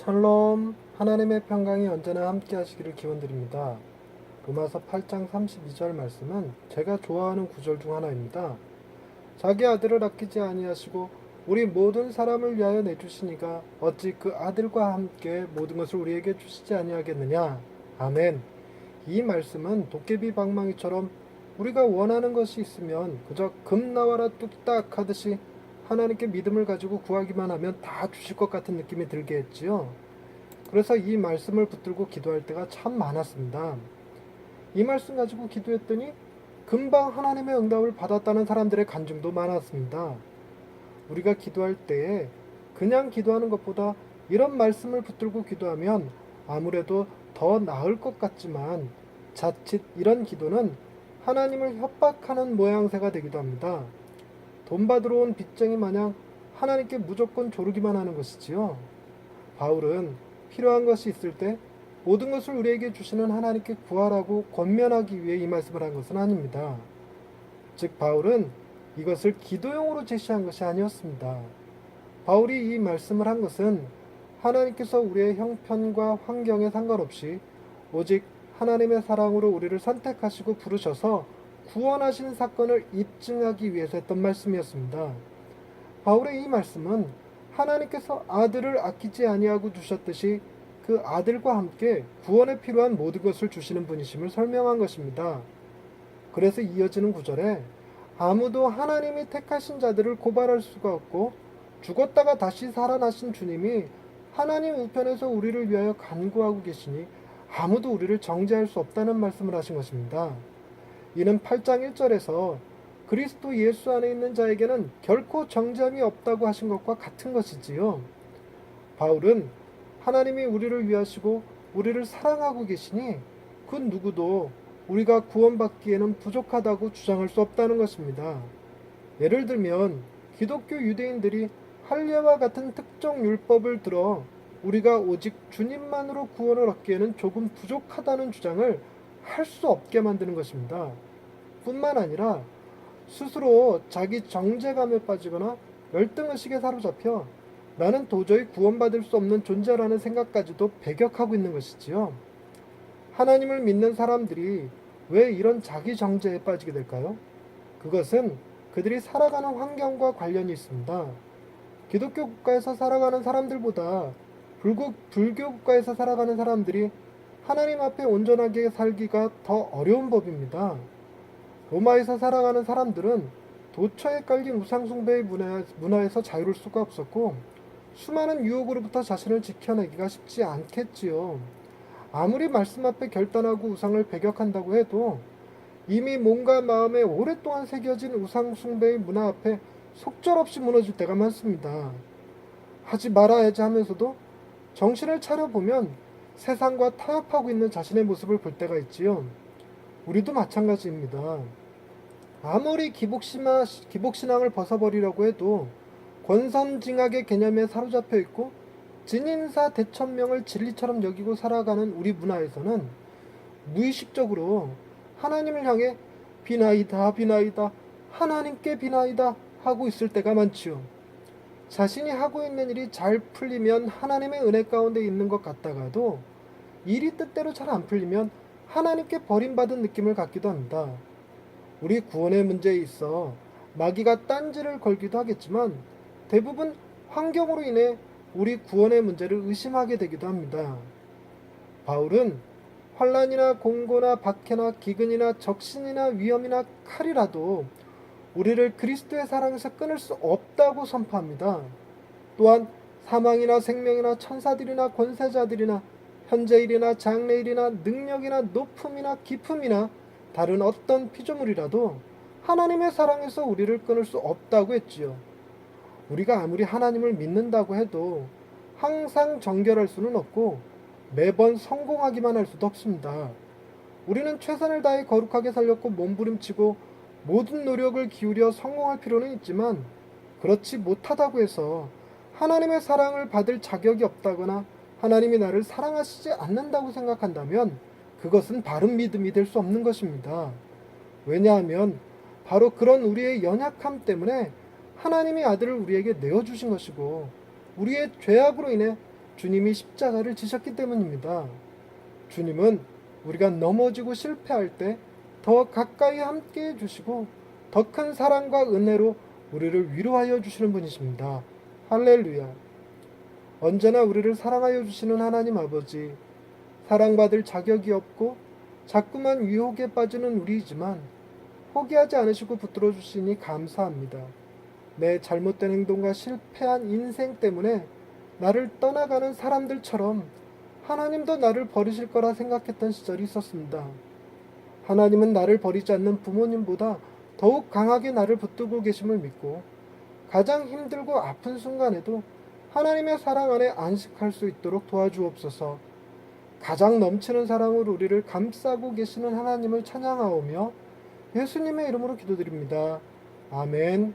샬롬, 하나님의 평강이 언제나 함께 하시기를 기원드립니다. 로마서 8장 32절 말씀은 제가 좋아하는 구절 중 하나입니다. 자기 아들을 아끼지 아니하시고 우리 모든 사람을 위하여 내주시니가 어찌 그 아들과 함께 모든 것을 우리에게 주시지 아니하겠느냐. 아멘. 이 말씀은 도깨비 방망이처럼 우리가 원하는 것이 있으면 그저 금 나와라 뚝딱 하듯이 하나님께 믿음을 가지고 구하기만 하면 다 주실 것 같은 느낌이 들게 했지요. 그래서 이 말씀을 붙들고 기도할 때가 참 많았습니다. 이 말씀 가지고 기도했더니 금방 하나님의 응답을 받았다는 사람들의 간증도 많았습니다. 우리가 기도할 때에 그냥 기도하는 것보다 이런 말씀을 붙들고 기도하면 아무래도 더 나을 것 같지만 자칫 이런 기도는 하나님을 협박하는 모양새가 되기도 합니다. 돈 받으러 온 빚쟁이 마냥 하나님께 무조건 조르기만 하는 것이지요. 바울은 필요한 것이 있을 때 모든 것을 우리에게 주시는 하나님께 구하라고 권면하기 위해 이 말씀을 한 것은 아닙니다. 즉 바울은 이것을 기도용으로 제시한 것이 아니었습니다. 바울이 이 말씀을 한 것은 하나님께서 우리의 형편과 환경에 상관없이 오직 하나님의 사랑으로 우리를 선택하시고 부르셔서 구원하신 사건을 입증하기 위해서 했던 말씀이었습니다. 바울의 이 말씀은 하나님께서 아들을 아끼지 아니하고 주셨듯이 그 아들과 함께 구원에 필요한 모든 것을 주시는 분이심을 설명한 것입니다. 그래서 이어지는 구절에 아무도 하나님이 택하신 자들을 고발할 수가 없고 죽었다가 다시 살아나신 주님이 하나님 우편에서 우리를 위하여 간구하고 계시니 아무도 우리를 정죄할 수 없다는 말씀을 하신 것입니다. 이는 8장 1절에서 그리스도 예수 안에 있는 자에게는 결코 정죄함이 없다고 하신 것과 같은 것이지요. 바울은 하나님이 우리를 위하시고 우리를 사랑하고 계시니 그 누구도 우리가 구원받기에는 부족하다고 주장할 수 없다는 것입니다. 예를 들면 기독교 유대인들이 할례와 같은 특정 율법을 들어 우리가 오직 주님만으로 구원을 얻기에는 조금 부족하다는 주장을 할 수 없게 만드는 것입니다. 뿐만 아니라 스스로 자기 정죄감에 빠지거나 열등의식에 사로잡혀 나는 도저히 구원받을 수 없는 존재라는 생각까지도 배격하고 있는 것이지요. 하나님을 믿는 사람들이 왜 이런 자기 정죄에 빠지게 될까요? 그것은 그들이 살아가는 환경과 관련이 있습니다. 기독교 국가에서 살아가는 사람들보다 불교 국가에서 살아가는 사람들이 하나님 앞에 온전하게 살기가 더 어려운 법입니다. 로마에서 살아가는 사람들은 도처에 깔린 우상숭배의 문화에서 자유로울 수가 없었고 수많은 유혹으로부터 자신을 지켜내기가 쉽지 않겠지요. 아무리 말씀 앞에 결단하고 우상을 배격한다고 해도 이미 몸과 마음에 오랫동안 새겨진 우상숭배의 문화 앞에 속절없이 무너질 때가 많습니다. 하지 말아야지 하면서도 정신을 차려보면 세상과 타협하고 있는 자신의 모습을 볼 때가 있지요. 우리도 마찬가지입니다. 아무리 기복신앙을 벗어버리려고 해도 권선징악의 개념에 사로잡혀 있고 진인사 대천명을 진리처럼 여기고 살아가는 우리 문화에서는 무의식적으로 하나님을 향해 비나이다 비나이다 하나님께 비나이다 하고 있을 때가 많지요. 자신이 하고 있는 일이 잘 풀리면 하나님의 은혜 가운데 있는 것 같다가도 일이 뜻대로 잘 안 풀리면 하나님께 버림받은 느낌을 갖기도 합니다. 우리 구원의 문제에 있어 마귀가 딴지를 걸기도 하겠지만 대부분 환경으로 인해 우리 구원의 문제를 의심하게 되기도 합니다. 바울은 환난이나 공고나 박해나 기근이나 적신이나 위험이나 칼이라도 우리를 그리스도의 사랑에서 끊을 수 없다고 선포합니다. 또한 사망이나 생명이나 천사들이나 권세자들이나 현재일이나 장래일이나 능력이나 높음이나 깊음이나 다른 어떤 피조물이라도 하나님의 사랑에서 우리를 끊을 수 없다고 했지요. 우리가 아무리 하나님을 믿는다고 해도 항상 정결할 수는 없고 매번 성공하기만 할 수도 없습니다. 우리는 최선을 다해 거룩하게 살렸고 몸부림치고 모든 노력을 기울여 성공할 필요는 있지만 그렇지 못하다고 해서 하나님의 사랑을 받을 자격이 없다거나 하나님이 나를 사랑하시지 않는다고 생각한다면 그것은 바른 믿음이 될 수 없는 것입니다. 왜냐하면 바로 그런 우리의 연약함 때문에 하나님이 아들을 우리에게 내어주신 것이고 우리의 죄악으로 인해 주님이 십자가를 지셨기 때문입니다. 주님은 우리가 넘어지고 실패할 때 더 가까이 함께 해주시고 더 큰 사랑과 은혜로 우리를 위로하여 주시는 분이십니다. 할렐루야. 언제나 우리를 사랑하여 주시는 하나님 아버지, 사랑받을 자격이 없고 자꾸만 유혹에 빠지는 우리이지만 포기하지 않으시고 붙들어 주시니 감사합니다. 내 잘못된 행동과 실패한 인생 때문에 나를 떠나가는 사람들처럼 하나님도 나를 버리실 거라 생각했던 시절이 있었습니다. 하나님은 나를 버리지 않는 부모님보다 더욱 강하게 나를 붙들고 계심을 믿고 가장 힘들고 아픈 순간에도 하나님의 사랑 안에 안식할 수 있도록 도와주옵소서. 가장 넘치는 사랑으로 우리를 감싸고 계시는 하나님을 찬양하오며 예수님의 이름으로 기도드립니다. 아멘.